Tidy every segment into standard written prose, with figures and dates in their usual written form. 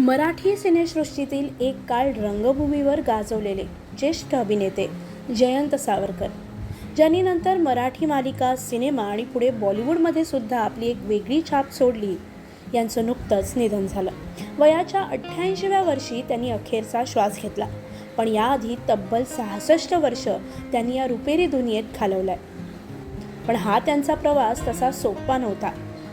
मराठी सिनेसृष्टीतील एक काळ रंगभूमीवर गाजवलेले ज्येष्ठ अभिनेते जयंत सावरकर, ज्यांनी नंतर मराठी मालिका, सिनेमा आणि पुढे बॉलिवूडमध्ये सुद्धा आपली एक वेगळी छाप सोडली, यांचं नुकतंच निधन झालं. वयाच्या 88व्या वर्षी त्यांनी अखेरचा श्वास घेतला. पण याआधी तब्बल 66 वर्ष त्यांनी या रुपेरी दुनियेत घालवलाय. पण हा त्यांचा प्रवास तसा सोपा नव्हता.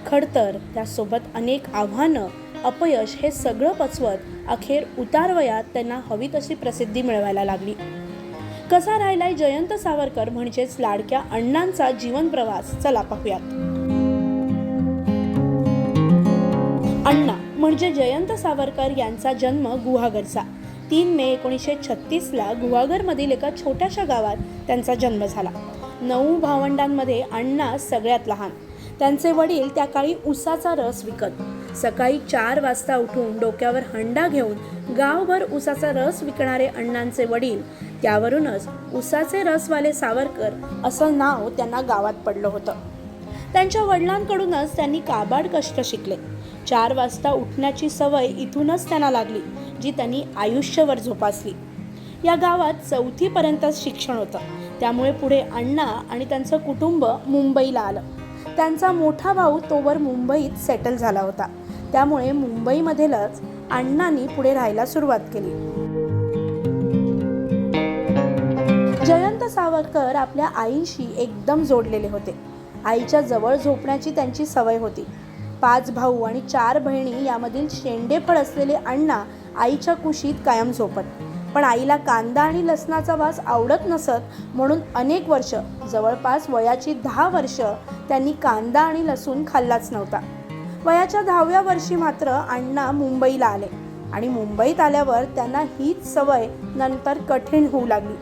खडतर, त्यासोबत अनेक आव्हानं, अपयश हे सगळं पचवत अखेर उतारवयात त्यांना हवी तशी प्रसिद्धी मिळवायला लागली. कसा राहिलाय जयंत सावरकर म्हणजेच लाडक्या अण्णांचा जीवन प्रवास, चला पाहूयात. अण्णा म्हणजे जयंत सावरकर यांचा जन्म गुहागरचा. 3 मे 1936ला गुहागरमधील एका छोट्याशा गावात त्यांचा जन्म झाला. 9 भावंडांमध्ये अण्णा सगळ्यात लहान. त्यांचे वडील त्या काळी उसाचा रस विकत. सकाळी 4 वाजता उठून डोक्यावर हंडा घेऊन गावभर उसाचा रस विकणारे अण्णांचे वडील, त्यावरूनच उसाचे रसवाले सावरकर असं नाव त्यांना गावात पडलं होतं. त्यांच्या वडिलांकडूनच त्यांनी काबाड कष्ट शिकले. 4 वाजता उठण्याची सवय इथूनच त्यांना लागली, जी त्यांनी आयुष्यभर जोपासली. या गावात 4थीपर्यंतच शिक्षण होतं. त्यामुळे पुढे अण्णा आणि त्यांचं कुटुंब मुंबईला आलं. त्यांचा मोठा भाऊ तोवर मुंबईत सेटल झाला होता. त्यामुळे मुंबईमधीलच अण्णांनी पुढे राहायला सुरुवात केली. जयंत सावरकर आपल्या आईशी एकदम जोडलेले होते. आईच्या जवळ झोपण्याची त्यांची सवय होती. 5 भाऊ आणि 4 बहिणी यामधील शेंडेफळ असलेले अण्णा आईच्या कुशीत कायम झोपत. पण आईला कांदा आणि लसणाचा वास आवडत नसत, म्हणून अनेक वर्ष, जवळपास वयाची 10 वर्ष त्यांनी कांदा आणि लसूण खाल्लाच नव्हता. वयाच्या 10व्या वर्षी मात्र अण्णा मुंबईला आले आणि मुंबईत आल्यावर त्यांना हीच सवय नंतर कठीण होऊ लागली.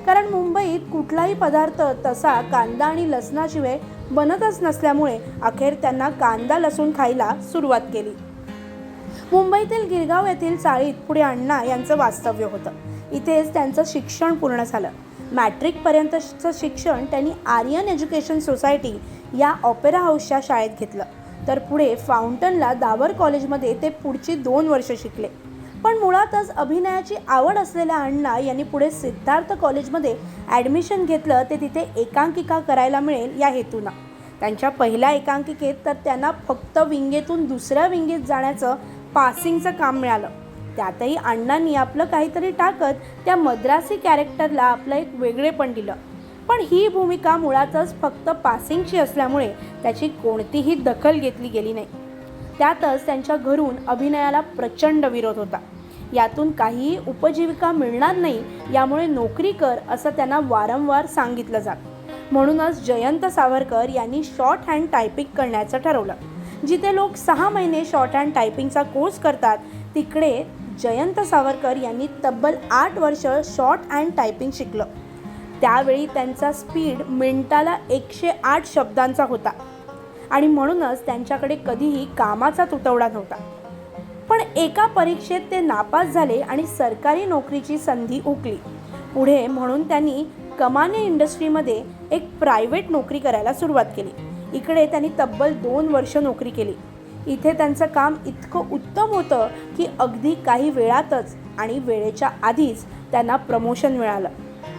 कारण मुंबईत कुठलाही पदार्थ तसा कांदा आणि लसणाशिवाय बनतच नसल्यामुळे अखेर त्यांना कांदा लसूण खायला सुरुवात केली. मुंबईतील गिरगाव येथील चाळीत पुढे अण्णा यांचं वास्तव्य होतं. इथेच त्यांचं शिक्षण पूर्ण झालं. मॅट्रिकपर्यंतचं शिक्षण त्यांनी आर्यन एज्युकेशन सोसायटी या ऑपेरा हाऊसच्या शाळेत घेतलं. तर पुढे फाउंटनला दावर कॉलेजमध्ये ते पुढची 2 वर्ष शिकले. पण मुळातच अभिनयाची आवड असलेल्या अण्णा यांनी पुढे सिद्धार्थ कॉलेजमध्ये ॲडमिशन घेतलं. ते तिथे एकांकिका करायला मिळेल या हेतूनं. त्यांच्या पहिल्या एकांकिकेत तर त्यांना फक्त विंगेतून दुसऱ्या विंगेत जाण्याचं पासिंगचं काम मिळालं. त्यातही अण्णांनी आपलं काहीतरी टाकत त्या मद्रासी कॅरेक्टरला आपलं एक वेगळेपण दिलं. पण ही भूमिका मुळातच फक्त पासिंगची असल्यामुळे त्याची कोणतीही दखल घेतली गेली नाही. त्यातच त्यांच्या घरून अभिनयाला प्रचंड विरोध होता. यातून काहीही उपजीविका मिळणार नाही, यामुळे नोकरी कर असं त्यांना वारंवार सांगितलं जात. म्हणूनच जयंत सावरकर यांनी शॉर्ट हँड टायपिंग करण्याचं ठरवलं. जिथे लोक 6 महिने शॉर्ट हँड टायपिंगचा कोर्स करतात, तिकडे जयंत सावरकर यांनी तब्बल 8 वर्ष शॉर्ट हँड टायपिंग शिकलं. त्यावेळी त्यांचा स्पीड मिनिटाला 108 शब्दांचा होता आणि म्हणूनच त्यांच्याकडे कधीही कामाचा तुटवडा नव्हता. पण एका परीक्षेत ते नापास झाले आणि सरकारी नोकरीची संधी हुकली. पुढे म्हणून त्यांनी कमाने इंडस्ट्रीमध्ये एक प्रायव्हेट नोकरी करायला सुरुवात केली. इकडे त्यांनी तब्बल 2 वर्ष नोकरी केली. इथे त्यांचं काम इतकं उत्तम होतं की अगदी काही वेळातच आणि वेळेच्या आधीच त्यांना प्रमोशन मिळालं.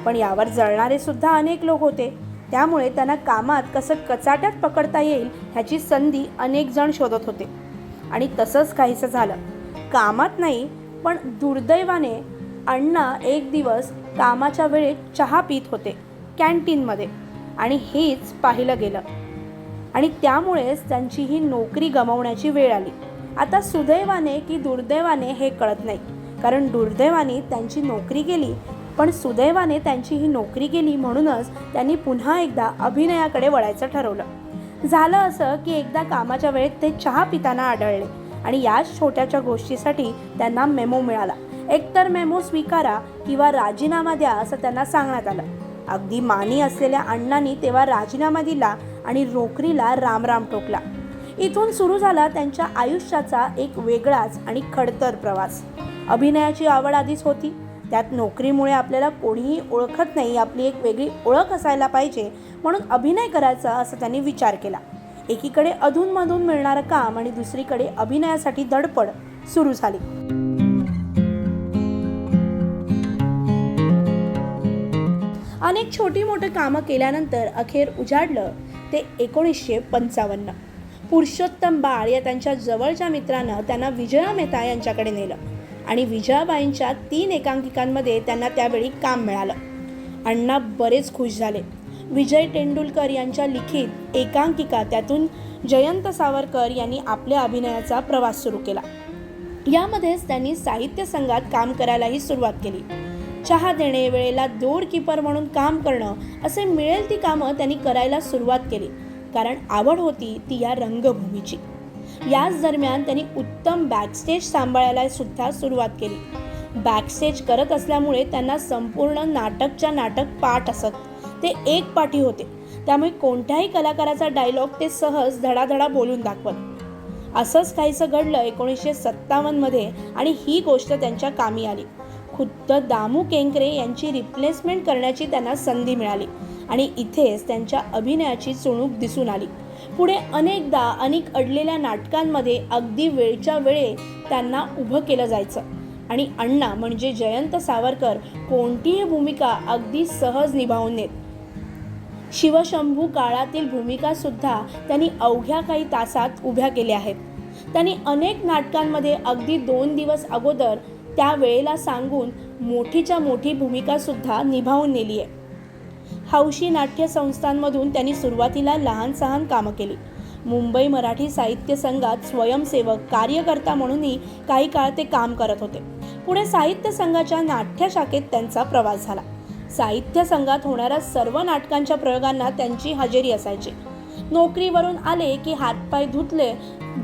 पण यावर जळणारे सुद्धा अनेक लोक होते. त्यामुळे त्यांना कामात कसं कचाट्यात पकडता येईल ह्याची संधी अनेक जण शोधत होते. आणि तसंच काहीसं झालं. कामात नाही, पण दुर्दैवाने अण्णा एक दिवस कामाच्या वेळेत चहा पित होते कॅन्टीनमध्ये आणि हेच पाहिलं गेलं आणि त्यामुळेच त्यांची ही नोकरी गमावण्याची वेळ आली. आता सुदैवाने की दुर्दैवाने हे कळत नाही, कारण दुर्दैवाने त्यांची नोकरी गेली, पण सुदैवाने त्यांची ही नोकरी गेली म्हणूनच त्यांनी पुन्हा एकदा अभिनयाकडे वळायचं ठरवलं. झालं असं की एकदा कामाच्या वेळेत ते चहा पिताना आढळले आणि याच छोट्याच्या गोष्टीसाठी त्यांना मेमो मिळाला. एकतर मेमो स्वीकारा किंवा राजीनामा द्या असं त्यांना सांगण्यात आलं. अगदी मानी असलेल्या अण्णांनी तेव्हा राजीनामा दिला आणि नोकरीला रामराम ठोकला. इथून सुरू झाला त्यांच्या आयुष्याचा एक वेगळाच आणि खडतर प्रवास. अभिनयाची आवड आधीच होती, त्यात नोकरीमुळे आपल्याला कोणीही ओळखत नाही, आपली एक वेगळी ओळख असायला पाहिजे, म्हणून अभिनय करायचा असं त्यांनी विचार केला. एकीकडे अधूनमधून मिळणारं काम आणि दुसरीकडे अभिनयासाठी धडपड सुरू झाली. अनेक छोटी मोठी कामं केल्यानंतर अखेर उजाडलं ते 1955. पुरुषोत्तम बाळ या त्यांच्या जवळच्या मित्रानं त्यांना विजया मेहता यांच्याकडे नेलं आणि विजयाबाईंच्या 3 एकांकिकांमध्ये त्यांना त्यावेळी काम मिळालं. अण्णा बरेच खुश झाले. विजय तेंडुलकर यांच्या लिखित एकांकिका, त्यातून जयंत सावरकर यांनी आपल्या अभिनयाचा प्रवास सुरू केला. यामध्येच त्यांनी साहित्य संघात काम करायलाही सुरुवात केली. चहा देणे, वेळेला डोरकीपर म्हणून काम करणं, असे मिळेल ती कामं त्यांनी करायला सुरुवात केली, कारण आवड होती ती या रंगभूमीची. याच दरम्यान त्यांनी उत्तम बॅकस्टेज सांभाळायला सुद्धा सुरुवात केली. बॅकस्टेज करत असल्यामुळे त्यांना संपूर्ण नाटकच्या नाटक पाठ असत. ते एकपाठी होते, त्यामुळे कोणत्याही कलाकाराचा डायलॉग ते सहज धडाधडा बोलून दाखवत. असंच काहीसं घडलं 1957 मध्ये आणि ही गोष्ट त्यांच्या कामी आली. खुद्द दामू केंकरे यांची रिप्लेसमेंट करण्याची त्यांना संधी मिळाली आणि इथेच त्यांच्या अभिनयाची चुणूक दिसून आली. पुढे अनेकदा अनेक अडलेल्या नाटकांमध्ये अगदी वेळच्या वेळे त्यांना उभं केलं जायचं आणि अण्णा म्हणजे जयंत सावरकर कोणतीही भूमिका अगदी सहज निभावून नेत. शिवशंभू काळातील भूमिका सुद्धा त्यांनी अवघ्या काही तासात उभ्या केल्या आहेत. त्यांनी अनेक नाटकांमध्ये अगदी 2 दिवस अगोदर त्या वेळेला सांगून मोठीच्या मोठी भूमिका सुद्धा निभावून नेली आहे. हौशी नाट्य संस्थांमधून त्यांनी सुरुवातीला लहान सहान कामं केली. मुंबई मराठी साहित्य संघात स्वयंसेवक कार्यकर्ता म्हणूनही काही काळ ते काम करत होते. पुढे साहित्य संघाच्या नाट्य शाखेत त्यांचा प्रवास झाला. साहित्य संघात होणाऱ्या सर्व नाटकांच्या प्रयोगांना त्यांची हजेरी असायची. नोकरीवरून आले की हातपाय धुतले,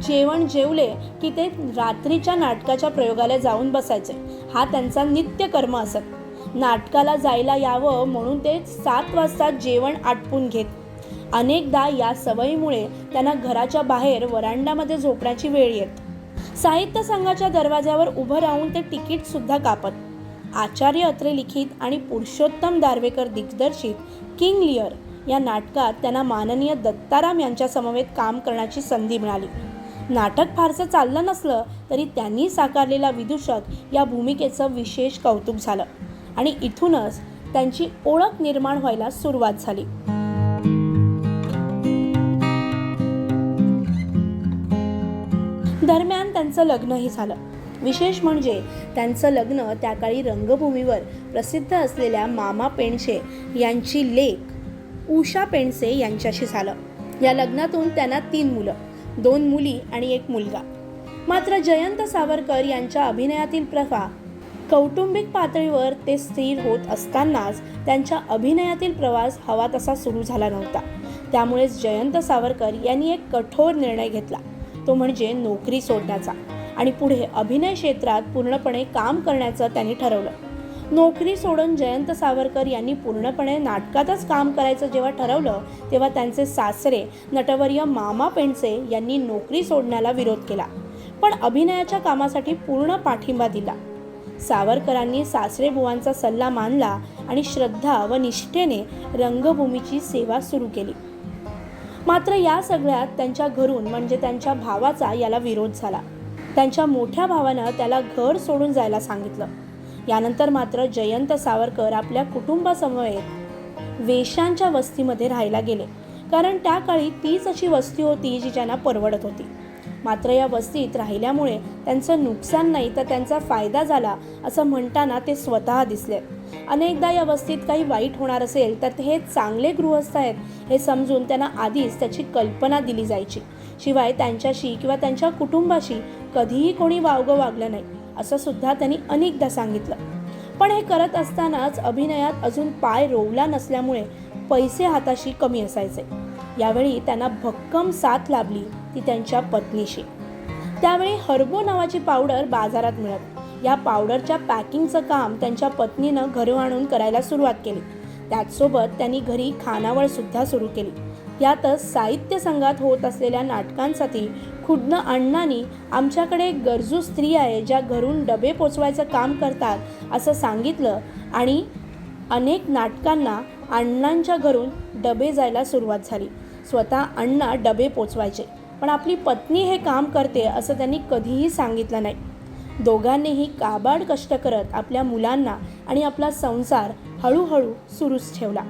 जेवण जेवले की ते रात्रीच्या नाटकाच्या प्रयोगाला जाऊन बसायचे. हा त्यांचा नित्यकर्म असत. नाटकाला जायला यावं म्हणून ते 7 वाजता जेवण आटपून घेत. अनेकदा या सवयीमुळे त्यांना घराच्या बाहेर वरांडामध्ये झोपण्याची वेळ येत. साहित्य संघाच्या दरवाज्यावर उभं राहून ते तिकीट सुद्धा कापत. आचार्य अत्रे लिखित आणि पुरुषोत्तम दारव्हेकर दिग्दर्शित किंग लिअर या नाटकात त्यांना माननीय दत्ताराम यांच्या समवेत काम करण्याची संधी मिळाली. नाटक फारसं चाललं नसलं तरी त्यांनी साकारलेला विदूषक या भूमिकेचं विशेष कौतुक झालं आणि इथूनच त्यांची ओळख निर्माण व्हायला सुरुवात झाली. दरम्यान त्यांचं लग्नही झालं. विशेष म्हणजे त्यांचं लग्न त्या काळी रंगभूमीवर प्रसिद्ध असलेल्या मामा पेंडसे यांची लेक उषा पेंडसे यांच्याशी झालं. या लग्नातून त्यांना 3 मुलं, 2 मुली आणि 1 मुलगा. मात्र जयंत सावरकर यांच्या अभिनयातील प्रवाह कौटुंबिक पातळीवर ते स्थिर होत असतानाच त्यांच्या अभिनयातील प्रवास हवा तसा सुरू झाला नव्हता. त्यामुळेच जयंत सावरकर यांनी एक कठोर निर्णय घेतला, तो म्हणजे नोकरी सोडण्याचा आणि पुढे अभिनय क्षेत्रात पूर्णपणे काम करण्याचं त्यांनी ठरवलं. नोकरी सोडून जयंत सावरकर यांनी पूर्णपणे नाटकातच काम करायचं जेव्हा ठरवलं तेव्हा त्यांचे सासरे नटवर्य मामा पेंडसे यांनी नोकरी सोडण्याला विरोध केला, पण अभिनयाच्या कामासाठी पूर्ण पाठिंबा दिला. सावरकरांनी सासरेबुवांचा सल्ला मानला आणि श्रद्धा व निष्ठेने रंगभूमीची सेवा सुरू केली. मात्र या सगळ्यात त्यांच्या घरून म्हणजे त्यांच्या भावाचा याला विरोध झाला. त्यांच्या मोठ्या भावानं त्याला घर सोडून जायला सांगितलं. यानंतर मात्र जयंत सावरकर आपल्या कुटुंबासमवेत वेश्यांच्या वस्तीमध्ये राहायला गेले, कारण त्या काळी तीच अशी वस्ती होती जी त्यांना परवडत होती. मात्र या वस्तीत राहिल्यामुळे त्यांचं नुकसान नाही तर त्यांचा फायदा झाला असं म्हणताना ते स्वतः दिसले. अनेकदा या वस्तीत काही वाईट होणार असेल तर हे चांगले गृहस्थ आहेत हे समजून त्यांना आधीच त्याची कल्पना दिली जायची. शिवाय त्यांच्याशी किंवा त्यांच्या कुटुंबाशी कधीही कोणी वावगं वागलं नाही असं सुद्धा त्यांनी अनेकदा सांगितलं. पण हे करत असतानाच अभिनयात अजून पाय रोवला नसल्यामुळे पैसे हाताशी कमी असायचे. यावेळी त्यांना भक्कम साथ लाभली ती त्यांच्या पत्नीशी. त्यावेळी हर्बो नावाची पावडर बाजारात मिळत. या पावडरच्या पॅकिंगचं काम त्यांच्या पत्नीनं घरून आणून करायला सुरुवात केली. त्याचसोबत त्यांनी घरी खानावळ सुद्धा सुरू केली. यातच साहित्य संघात होत असलेल्या नाटकांसाठी खुद्द अण्णांनी आमच्याकडे एक गरजू स्त्री आहे ज्या घरून डबे पोचवायचं काम करतात असं सांगितलं आणि अनेक नाटकांना अण्णांच्या घरून डबे जायला सुरुवात झाली. स्वतः अण्णा डबे पोचवायचे, पण आपली पत्नी हे काम करते असं त्यांनी कधीही सांगितलं नाही. दोघांनीही काबाड कष्ट करत आपल्या मुलांना आणि आपला संसार हळूहळू सुरूच ठेवला.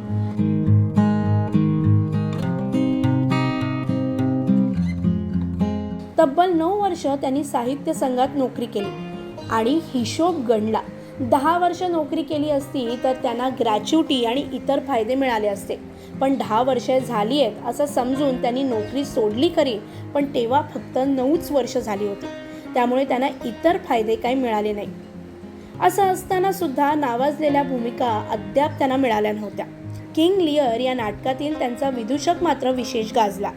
तब्बल 9 वर्ष त्यांनी साहित्य संघात नोकरी केली आणि हिशोब गणला 10 वर्ष नोकरी केली असती तर त्यांना ग्रॅच्युटी आणि इतर फायदे मिळाले असते. पण 10 वर्षे झाली आहेत असं समजून त्यांनी नोकरी सोडली खरी, पण तेव्हा फक्त 9च वर्ष झाली होती. त्यामुळे त्यांना इतर फायदे काही मिळाले नाही. असं असताना सुद्धा नावाजलेल्या भूमिका अद्याप त्यांना मिळाल्या नव्हत्या. किंग लिअर या नाटकातील त्यांचा विदूषक मात्र विशेष गाजला.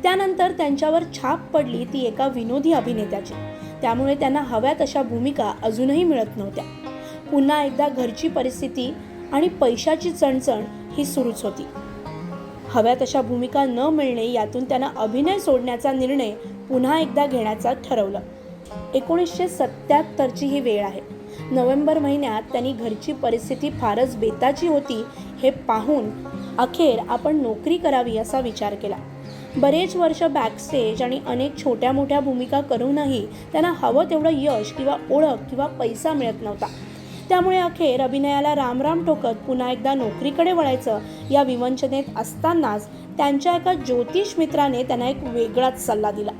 त्यानंतर त्यांच्यावर छाप पडली ती एका विनोदी अभिनेत्याची. त्यामुळे त्यांना हव्या तशा भूमिका अजूनही मिळत नव्हत्या. पुन्हा एकदा घरची परिस्थिती आणि पैशाची चणचण ही सुरूच होती. हव्या तशा भूमिका न मिळणे यातून त्यांना अभिनय सोडण्याचा निर्णय पुन्हा एकदा घेण्याचा ठरवलं. 1977ची ही वेळ आहे. नोव्हेंबर महिन्यात त्यांनी घरची परिस्थिती फारच बेताची होती हे पाहून अखेर आपण नोकरी करावी असा विचार केला. बरेच वर्ष बॅकस्टेज आणि अनेक छोट्या मोठ्या भूमिका करूनही त्यांना हवं तेवढं यश किंवा ओळख किंवा पैसा मिळत नव्हता. त्यामुळे अखेर अभिनयाला रामराम ठोकत पुन्हा एकदा नोकरीकडे वळायचं या विवंचनेत असतानाच त्यांच्या एका ज्योतिष मित्राने त्यांना एक वेगळाच सल्ला दिला.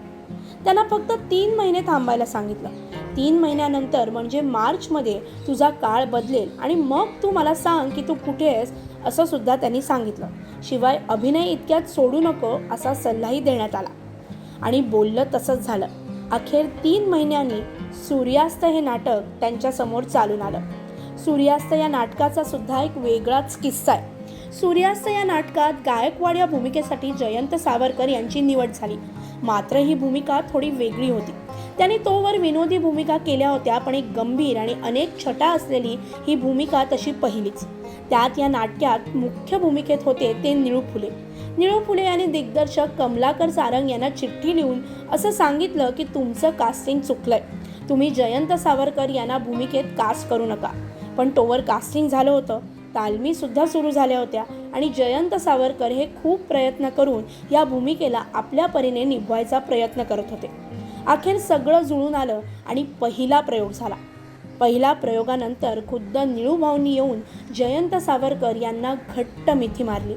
त्यांना फक्त 3 महिने थांबायला सांगितलं. 3 महिन्यानंतर म्हणजे मार्चमध्ये तुझा काळ बदलेल आणि मग तू मला सांग की तू कुठे आहेस असं सुद्धा त्यांनी सांगितलं. शिवाय अभिनय इतक्यात सोडू नको असा सल्लाही देण्यात आला आणि बोललं तसंच झालं. अखेर 3 महिन्यांनी सूर्यास्त हे नाटक त्यांच्यासमोर चालून आलं. सूर्यास्त या नाटकाचा सुद्धा एक वेगळाच किस्सा आहे. सूर्यास्त या नाटकात गायकवाड या भूमिकेसाठी जयंत सावरकर यांची निवड झाली. मात्र ही भूमिका थोडी वेगळी होती. त्यांनी तोवर विनोदी भूमिका केल्या होत्या, पण एक गंभीर आणि अनेक छटा असलेली ही भूमिका तशी पहिलीच. त्यात या नाटकात मुख्य भूमिकेत होते ते निळू फुले. निळू फुले यांनी दिग्दर्शक कमलाकर सारंग यांना चिठ्ठी लिहून असं सांगितलं की तुमचं कास्टिंग चुकलंय, तुम्ही जयंत सावरकर यांना भूमिकेत कास्ट करू नका. पण तोवर कास्टिंग झालं होतं, तालमी सुद्धा सुरू झाल्या होत्या आणि जयंत सावरकर हे खूप प्रयत्न करून या भूमिकेला आपल्या परीने निभवायचा प्रयत्न करत होते. अखेर सगळं जुळून आलं आणि पहिला प्रयोग झाला. पहिल्या प्रयोगानंतर खुद्द निळूभाऊंनी येऊन जयंत सावरकर यांना घट्ट मिठी मारली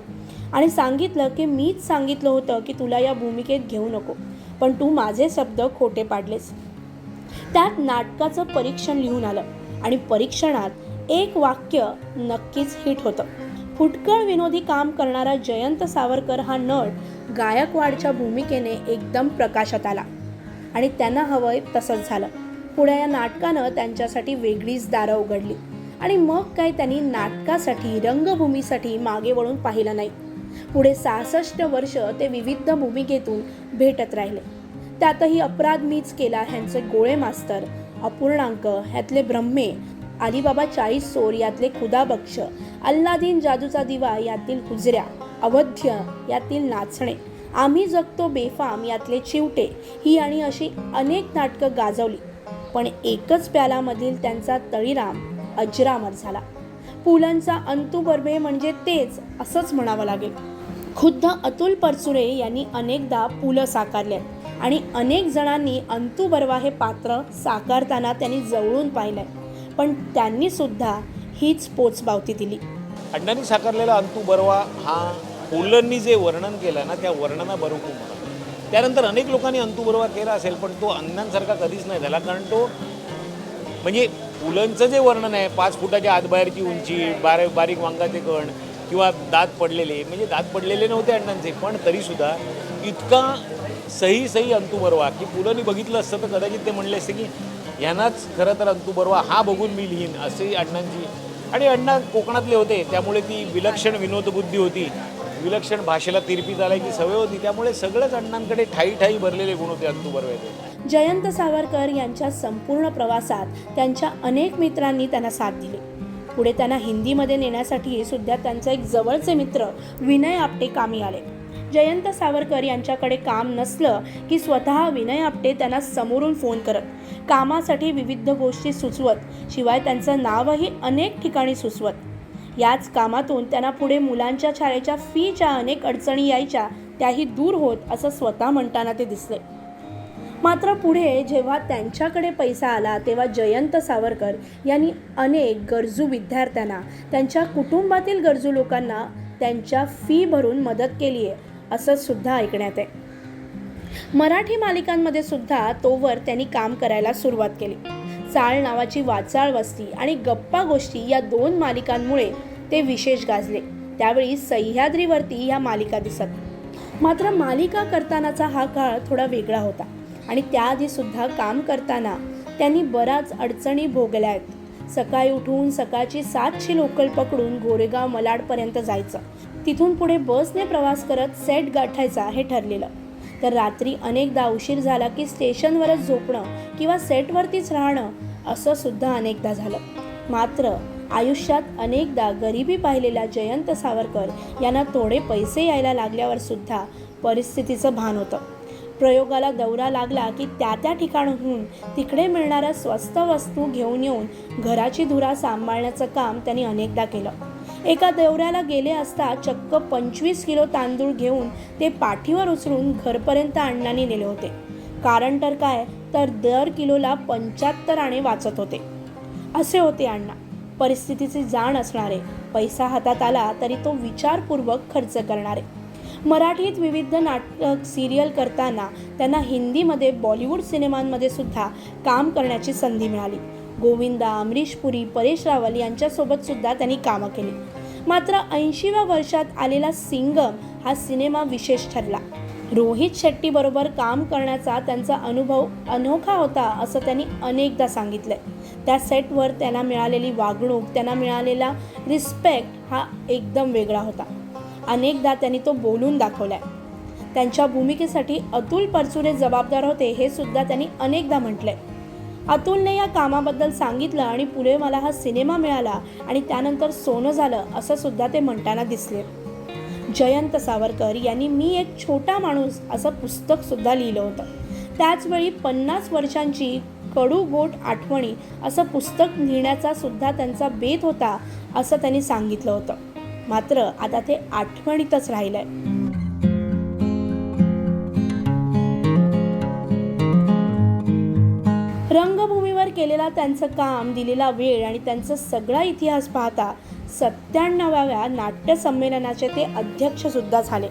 आणि सांगितलं की मीच सांगितलं होतं की तुला या भूमिकेत घेऊ नको, पण तू माझे शब्द खोटे पाडलेस. त्यात नाटकाचं परीक्षण लिहून आलं आणि परीक्षणात एक वाक्य नक्कीच हिट होतं. फुटकळ विनोदी काम करणारा जयंत सावरकर हा नट गायकवाडच्या भूमिकेने एकदम प्रकाशात आला आणि त्यांना हवंय तसंच झालं. पुढे या नाटकानं त्यांच्यासाठी वेगळीच दारं उघडली आणि मग काय त्यांनी नाटकासाठी रंगभूमीसाठी मागे वळून पाहिलं नाही. पुढे 66 वर्ष ते विविध भूमिकेतून भेटत राहिले. त्यातही अपराध मीच केला ह्यांचे गोळे मास्तर, अपूर्णांक ह्यातले ब्रह्मे, अलीबाबा 40 चोर यातले खुदाबक्ष, अल्लादीन जादूचा दिवा यातील हुजऱ्या, अवध्य यातील नाचणे, आम्ही जगतो बेफाम यातले चिवटे ही आणि अशी अनेक नाटकं गाजवली. पण एकच प्यालामधील त्यांचा तळीराम अजरामर झाला. पुलंचा अंतू बर्वे म्हणजे तेच असंच म्हणावं लागेल. खुद्द अतुल परचुरे यांनी अनेकदा पुलं साकारले आणि अनेक जणांनी अंतू बर्वा हे पात्र साकारताना त्यांनी जवळून पाहिलंय, पण त्यांनी सुद्धा हीच पोचपावती दिली. अण्णांनी साकारलेला अंतू बर्वा हा पुलंनी जे वर्णन केलं ना त्या वर्णनाबरोबर म्हणा. त्यानंतर अनेक लोकांनी अंतू बर्वा केला असेल, पण तो अण्णांसारखा कधीच नाही झाला. कारण तो म्हणजे पुलंचं जे वर्णन आहे 5 फुटाच्या आतबाहेरची उंची, बारीक वांगाचे कण किंवा दात पडलेले, म्हणजे दात पडलेले नव्हते अण्णांचे, पण तरीसुद्धा इतका सही अंतू बर्वा की पुलंनी बघितलं असतं तर कदाचित ते म्हणले असते की ह्यांनाच खरं तर अंतू बर्वा हा बघून मी लिहीन असे अण्णांची. आणि अण्णा कोकणातले होते त्यामुळे ती विलक्षण विनोदबुद्धी होती, विलक्षण भाषेला तिरपी चालायची सवय होती. त्यामुळे सगळंच अण्णांकडे ठाई भरलेले गुण होते अंतू बर्व्याचे. जयंत सावरकर यांच्या संपूर्ण प्रवासात त्यांच्या अनेक मित्रांनी त्यांना साथ दिली. पुढे त्यांना हिंदीमध्ये नेण्यासाठी सुद्धा त्यांचे एक जवळचे मित्र विनय आपटे कामी आले. जयंत सावरकर यांच्याकडे काम नसलं की स्वतः विनय आपटे त्यांना समोरून फोन करत, कामासाठी विविध गोष्टी सुचवत, शिवाय त्यांचं नावही अनेक ठिकाणी सुचवत. याच कामातून त्यांना पुढे मुलांच्या शाळेच्या फीच्या अनेक अडचणी यायच्या त्याही दूर होत असं स्वतः म्हणताना ते दिसले. मात्र पुढे जेव्हा त्यांच्याकडे पैसा आला तेव्हा जयंत सावरकर यांनी अनेक गरजू विद्यार्थ्यांना, त्यांच्या कुटुंबातील गरजू लोकांना त्यांच्या फी भरून मदत केली आहे असं सुद्धा ऐकण्यात आहे. मराठी मालिकांमध्ये सुद्धा तोवर त्यांनी काम करायला सुरुवात केली. चाळ नावाची वाचाळ वस्ती आणि गप्पा गोष्टी या 2 मालिकांमुळे ते विशेष गाजले. त्यावेळी सह्याद्रीवरती ह्या मालिका दिसत. मात्र मालिका करतानाचा हा काळ थोडा वेगळा होता आणि त्याआधी सुद्धा काम करताना त्यांनी बऱ्याच अडचणी भोगल्या आहेत. सकाळी उठून सकाळची 7ची लोकल पकडून गोरेगाव मलाडपर्यंत जायचं. तिथून पुढे बसने प्रवास करत सेट गाठायचा हे ठरलेलं. तर रात्री अनेकदा उशीर झाला की स्टेशनवरच झोपणं किंवा सेटवरतीच राहणं असं सुद्धा अनेकदा झालं. मात्र आयुष्यात अनेकदा गरिबी पाहिलेल्या जयंत सावरकर यांना थोडे पैसे यायला लागल्यावर सुद्धा परिस्थितीचं भान होतं. प्रयोगाला दौरा लागला की त्या ठिकाणाहून तिकडे मिळणाऱ्या स्वस्त वस्तू घेऊन येऊन घराची धुरा सांभाळण्याचं काम त्यांनी अनेकदा केलं. एका दौऱ्याला गेले असता चक्क 25 किलो तांदूळ घेऊन ते पाठीवर उचलून घरपर्यंत अण्णांनी नेले होते. कारण तर काय, तर दर किलोला 75 आणे वाचत होते. असे होते अण्णा. परिस्थितीची जाण असणारे, पैसा हातात आला तरी तो विचारपूर्वक खर्च करणारे. मराठीत विविध नाटक, सिरियल करताना त्यांना हिंदीमध्ये, बॉलिवूड सिनेमांमध्ये सुद्धा काम करण्याची संधी मिळाली. गोविंदा, अमरीश पुरी, परेश रावल यांच्यासोबत सुद्धा त्यांनी कामं केली. मात्र 80व्या वर्षात आलेला सिंगम हा सिनेमा विशेष ठरला. रोहित शेट्टीबरोबर काम करण्याचा त्यांचा अनुभव अनोखा होता असं त्यांनी अनेकदा सांगितलंय. त्या सेटवर त्यांना मिळालेली वागणूक, त्यांना मिळालेला रिस्पेक्ट हा एकदम वेगळा होता. अनेकदा त्यांनी तो बोलून दाखवलाय. त्यांच्या भूमिकेसाठी अतुल परचुरे जबाबदार होते हे सुद्धा त्यांनी अनेकदा म्हटलंय. अतुलने या कामाबद्दल सांगितलं आणि पुढे मला हा सिनेमा मिळाला आणि त्यानंतर सोनं झालं असं सुद्धा ते म्हणताना दिसले. जयंत सावरकर यांनी मी एक छोटा माणूस असं पुस्तक सुद्धा लिहिलं होतं. त्याचवेळी 50 वर्षांची कडू गोट आठवणी असं पुस्तक लिहिण्याचा सुद्धा त्यांचा बेत होता असं त्यांनी सांगितलं होतं. मात्र आता ते आठवणीतच राहिलंय. रंगभूमीवर केलेला त्यांचं काम, दिलेला वेळ आणि त्यांचा सगळा इतिहास पाहता 97व्या नाट्य संमेलनाचे ते अध्यक्ष सुद्धा झाले.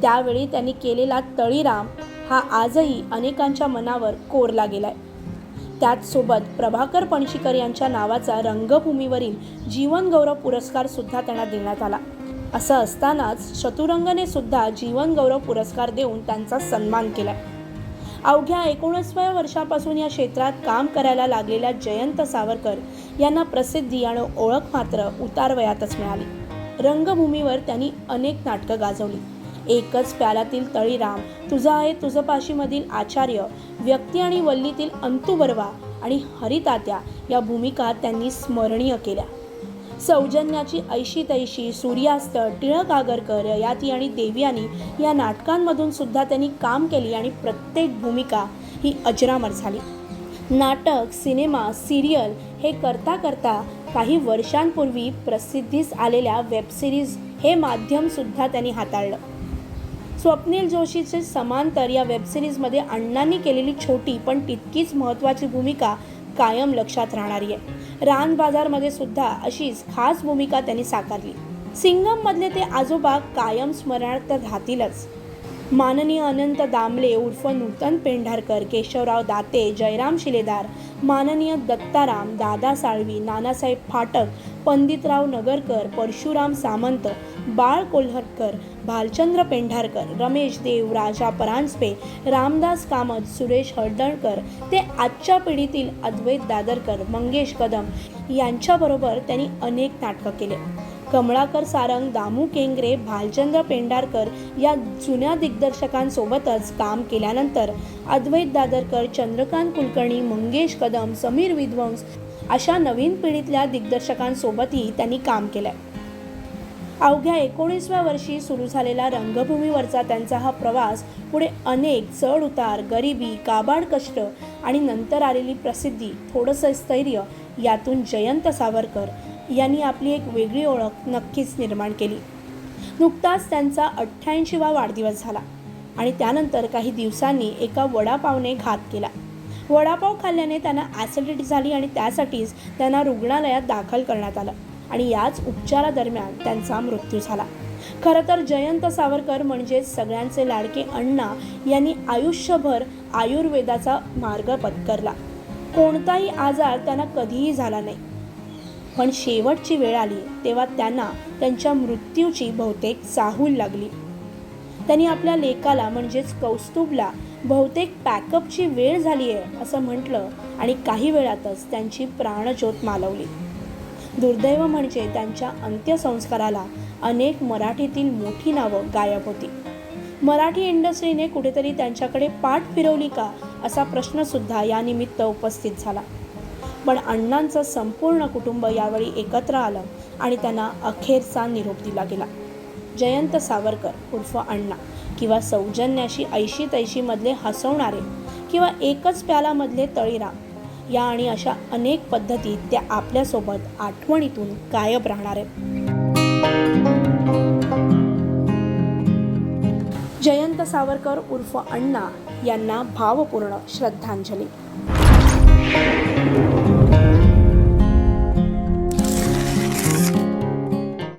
त्यावेळी त्यांनी केलेला तळीराम हा आजही अनेकांच्या मनावर कोरला गेलाय. त्याचसोबत प्रभाकर पणशीकर यांच्या नावाचा रंगभूमीवरील जीवनगौरव पुरस्कार सुद्धा त्यांना देण्यात आला. असं असतानाच चतुरंगने सुद्धा जीवनगौरव पुरस्कार देऊन त्यांचा सन्मान केला. अवघ्या 19व्या वर्षापासून या क्षेत्रात काम करायला लागलेल्या जयंत सावरकर यांना प्रसिद्धी आणि ओळख मात्र उतारवयातच मिळाली. रंगभूमीवर त्यांनी अनेक नाटकं गाजवली. एकच प्यालातील तळीराम, तुझं आहे तुझपाशीमधील आचार्य, व्यक्ती आणि वल्लीतील अंतू बर्वा आणि हरितात्या या भूमिका त्यांनी स्मरणीय केल्या. सौजन्याची ऐशी तैशी, सूर्यास्त, टिळक आगरकर, ययाती आणि देवयानी या नाटकांमधून सुद्धा त्यांनी काम केली आणि प्रत्येक भूमिका ही अजरामर झाली. नाटक, सिनेमा, सिरियल हे करता करता काही वर्षांपूर्वी प्रसिद्धीस आलेल्या वेबसिरीज हे माध्यमसुद्धा त्यांनी हाताळलं. स्वप्नील जोशीचे समांतर या वेबसिरीजमध्ये अण्णांनी केलेली छोटी पण तितकीच महत्त्वाची भूमिका कायम लक्षात राहणारी आहे. रान बाजारमध्ये सुद्धा अशीच खास भूमिका त्यांनी साकारली. सिंगममधले ते आजोबा कायम स्मरणात तर राहतीलच. माननीय अनंत दामले उर्फ नूतन पेंढारकर, केशवराव दाते, जयराम शिलेदार, माननीय दत्ताराम, दादा साळवी, नानासाहेब फाटक, पंडितराव नगरकर, परशुराम सामंत, बाळ कोल्हटकर, भालचंद्र पेंढारकर, रमेश देव, राजा परांजपे, रामदास कामत, सुरेश हळदणकर ते आजच्या पिढीतील अद्वैत दादरकर, मंगेश कदम यांच्याबरोबर त्यांनी अनेक नाटकं केले. कमळाकर सारंग, दामू केंगरे, भालचंद्र पेंढारकर या जुन्या दिग्दर्शकांसोबतच काम केल्यानंतर अद्वैत दादरकर, चंद्रकांत कुलकर्णी, मंगेश कदम, समीर विद्वंस अशा नवीन पिढीतल्या दिग्दर्शकांसोबतही त्यांनी काम केलं. अवघ्या 19व्या वर्षी सुरू झालेला रंगभूमीवरचा त्यांचा हा प्रवास पुढे अनेक चढ उतार, गरिबी, काबाड कष्ट आणि नंतर आलेली प्रसिद्धी, थोडंसं स्थैर्य यातून जयंत सावरकर यांनी आपली एक वेगळी ओळख नक्कीच निर्माण केली. नुकताच त्यांचा 88वा वाढदिवस झाला आणि त्यानंतर काही दिवसांनी एका वडापावने घात केला. वडापाव खाल्ल्याने त्यांना ॲसिडिटी झाली आणि त्यासाठीच त्यांना रुग्णालयात दाखल करण्यात आलं आणि याच उपचारादरम्यान त्यांचा मृत्यू झाला. खरं तर जयंत सावरकर म्हणजेच सगळ्यांचे लाडके अण्णा यांनी आयुष्यभर आयुर्वेदाचा मार्ग पत्करला. कोणताही आजार त्यांना कधीही झाला नाही. पण शेवटची वेळ आली तेव्हा त्यांना त्यांच्या मृत्यूची बहुतेक चाहूल लागली. त्यांनी आपल्या लेकाला म्हणजेच कौस्तुभला बहुतेक पॅकअपची वेळ झाली आहे असं म्हटलं आणि काही वेळातच त्यांची प्राणज्योत मालवली. दुर्दैव म्हणजे त्यांच्या अंत्यसंस्काराला अनेक मराठीतील मोठी नावं गायब होती. मराठी इंडस्ट्रीने कुठेतरी त्यांच्याकडे पाठ फिरवली का असा प्रश्नसुद्धा यानिमित्त उपस्थित झाला. पण अण्णांचं संपूर्ण कुटुंब यावेळी एकत्र आलं आणि त्यांना अखेरचा निरोप दिला गेला. जयंत सावरकर उर्फ अण्णा किंवा सौजन्याशी ऐशी तैशीमधले हसवणारे किंवा एकच प्यालामधले तळीराम या आणि अशा अनेक पद्धतीत त्या आपल्यासोबत आठवणीतून गायब राहणार आहेत. जयंत सावरकर उर्फ अण्णा यांना भावपूर्ण श्रद्धांजली.